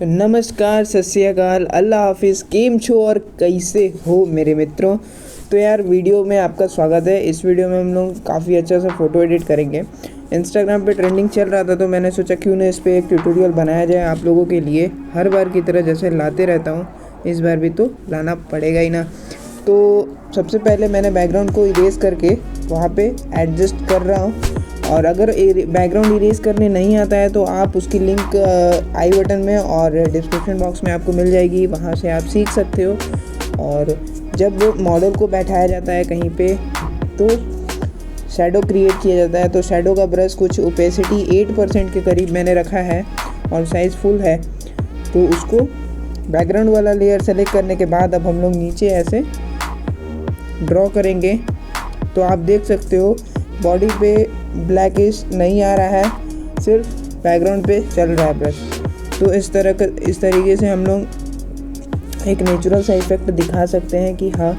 नमस्कार, सत श्री अकाल, अल्लाह हाफिज़। केम छो और कैसे हो मेरे मित्रों। तो यार वीडियो में आपका स्वागत है। इस वीडियो में हम लोग काफ़ी अच्छा सा फ़ोटो एडिट करेंगे। इंस्टाग्राम पे ट्रेंडिंग चल रहा था तो मैंने सोचा क्यों ना इस पर एक ट्यूटोरियल बनाया जाए आप लोगों के लिए। हर बार की तरह जैसे लाते रहता हूँ, इस बार भी तो लाना पड़ेगा ही ना। तो सबसे पहले मैंने बैकग्राउंड को इरेज करके वहाँ पे एडजस्ट कर रहा हूँ। और अगर बैकग्राउंड इरेज करने नहीं आता है तो आप उसकी लिंक आई बटन में और डिस्क्रिप्शन बॉक्स में आपको मिल जाएगी, वहाँ से आप सीख सकते हो। और जब मॉडल को बैठाया जाता है कहीं पे तो शैडो क्रिएट किया जाता है। तो शैडो का ब्रश कुछ ओपेसिटी 8% के करीब मैंने रखा है और साइज़ फुल है। तो उसको बैकग्राउंड वाला लेयर सेलेक्ट करने के बाद अब हम लोग नीचे ऐसे ड्रॉ करेंगे। तो आप देख सकते हो बॉडी पे ब्लैकिश नहीं आ रहा है, सिर्फ बैकग्राउंड पे चल रहा है ब्रश। तो इस तरीके से हम लोग एक नेचुरल सा इफेक्ट दिखा सकते हैं कि हाँ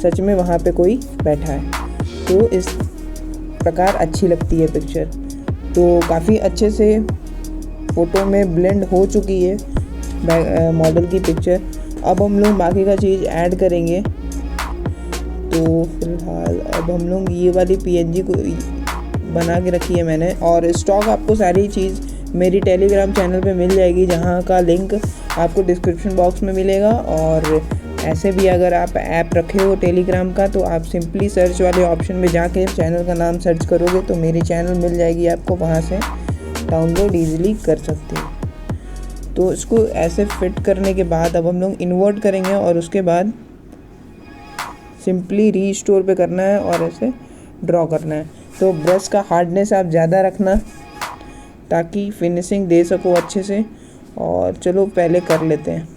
सच में वहाँ पे कोई बैठा है। तो इस प्रकार अच्छी लगती है पिक्चर। तो काफ़ी अच्छे से फ़ोटो में ब्लेंड हो चुकी है मॉडल की पिक्चर। अब हम लोग बाकी का चीज़ ऐड करेंगे। तो फिलहाल अब हम लोग ये वाली पीएनजी को बना के रखी है मैंने। और स्टॉक आपको सारी चीज़ मेरी टेलीग्राम चैनल पे मिल जाएगी, जहाँ का लिंक आपको डिस्क्रिप्शन बॉक्स में मिलेगा। और ऐसे भी अगर आप ऐप रखे हो टेलीग्राम का तो आप सिंपली सर्च वाले ऑप्शन में जाके चैनल का नाम सर्च करोगे तो मेरी चैनल मिल जाएगी आपको, वहाँ से डाउनलोड ईजिली कर सकते हो। तो इसको ऐसे फिट करने के बाद अब हम लोग इन्वर्ट करेंगे और उसके बाद सिंपली रीस्टोर पे करना है और ऐसे ड्रॉ करना है। तो ब्रश का हार्डनेस आप ज़्यादा रखना ताकि फिनिशिंग दे सको अच्छे से। और चलो पहले कर लेते हैं।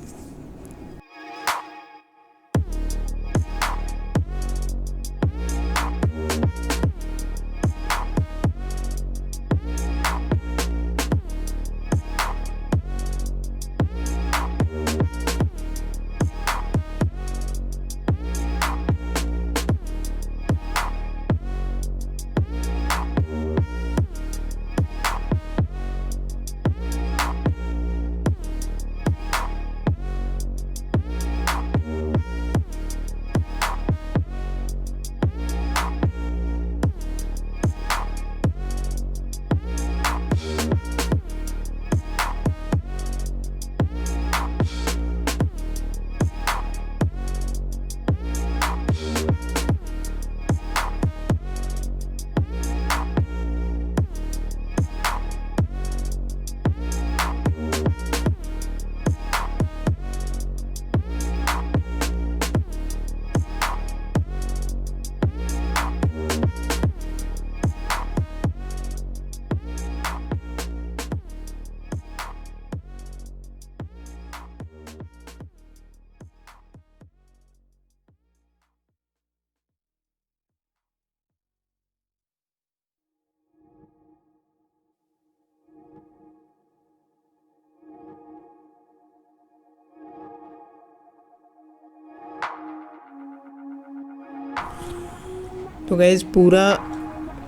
तो गाइस पूरा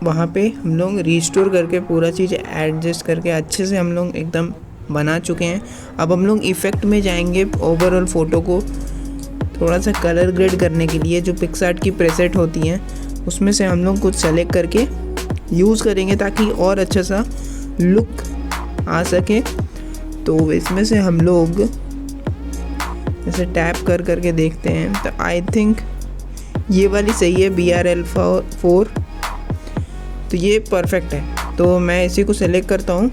वहाँ पे हम लोग रीस्टोर करके पूरा चीज़ एडजस्ट करके अच्छे से हम लोग एकदम बना चुके हैं। अब हम लोग इफ़ेक्ट में जाएंगे। ओवरऑल फ़ोटो को थोड़ा सा कलर ग्रेड करने के लिए जो पिक्सार्ट की प्रेसेट होती हैं उसमें से हम लोग कुछ सेलेक्ट करके यूज़ करेंगे ताकि और अच्छा सा लुक आ सके। तो इसमें से हम लोग ऐसे टैप कर करके देखते हैं। तो आई थिंक ये वाली सही है, BRL4। तो ये परफेक्ट है। तो मैं इसी को सेलेक्ट करता हूँ,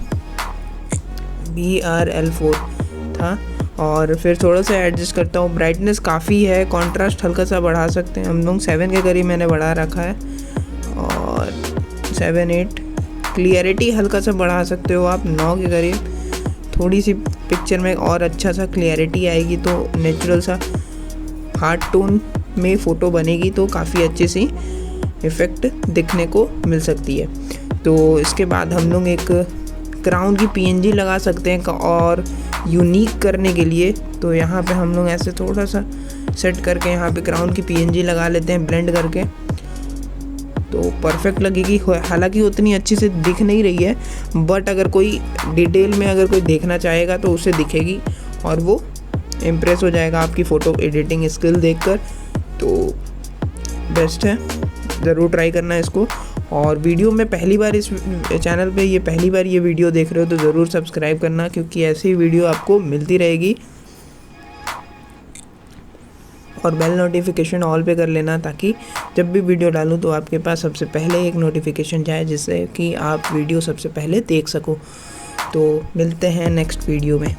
BRL4 था। और फिर थोड़ा सा एडजस्ट करता हूँ। ब्राइटनेस काफ़ी है, कंट्रास्ट हल्का सा बढ़ा सकते हैं हम लोग। 7 के करीब मैंने बढ़ा रखा है और 7-8। क्लियरिटी हल्का सा बढ़ा सकते हो आप 9 के करीब। थोड़ी सी पिक्चर में और अच्छा सा क्लियरिटी आएगी तो नेचुरल सा हार्ड टोन में फ़ोटो बनेगी तो काफ़ी अच्छी सी इफ़ेक्ट दिखने को मिल सकती है। तो इसके बाद हम लोग एक क्राउन की पीएनजी लगा सकते हैं और यूनिक करने के लिए। तो यहाँ पे हम लोग ऐसे थोड़ा सा सेट करके यहाँ पे क्राउन की पीएनजी लगा लेते हैं ब्लेंड करके। तो परफेक्ट लगेगी। हालांकि उतनी अच्छी से दिख नहीं रही है, बट अगर कोई डिटेल में अगर कोई देखना चाहेगा तो उसे दिखेगी। और वो इम्प्रेस हो जाएगा आपकी फ़ोटो एडिटिंग स्किल देखकर। तो बेस्ट है, ज़रूर ट्राई करना इसको। और वीडियो में पहली बार इस चैनल पे ये पहली बार ये वीडियो देख रहे हो तो ज़रूर सब्सक्राइब करना, क्योंकि ऐसी वीडियो आपको मिलती रहेगी। और बेल नोटिफिकेशन ऑल पे कर लेना, ताकि जब भी वीडियो डालूँ तो आपके पास सबसे पहले एक नोटिफिकेशन जाए, जिससे कि आप वीडियो सबसे पहले देख सको। तो मिलते हैं नेक्स्ट वीडियो में।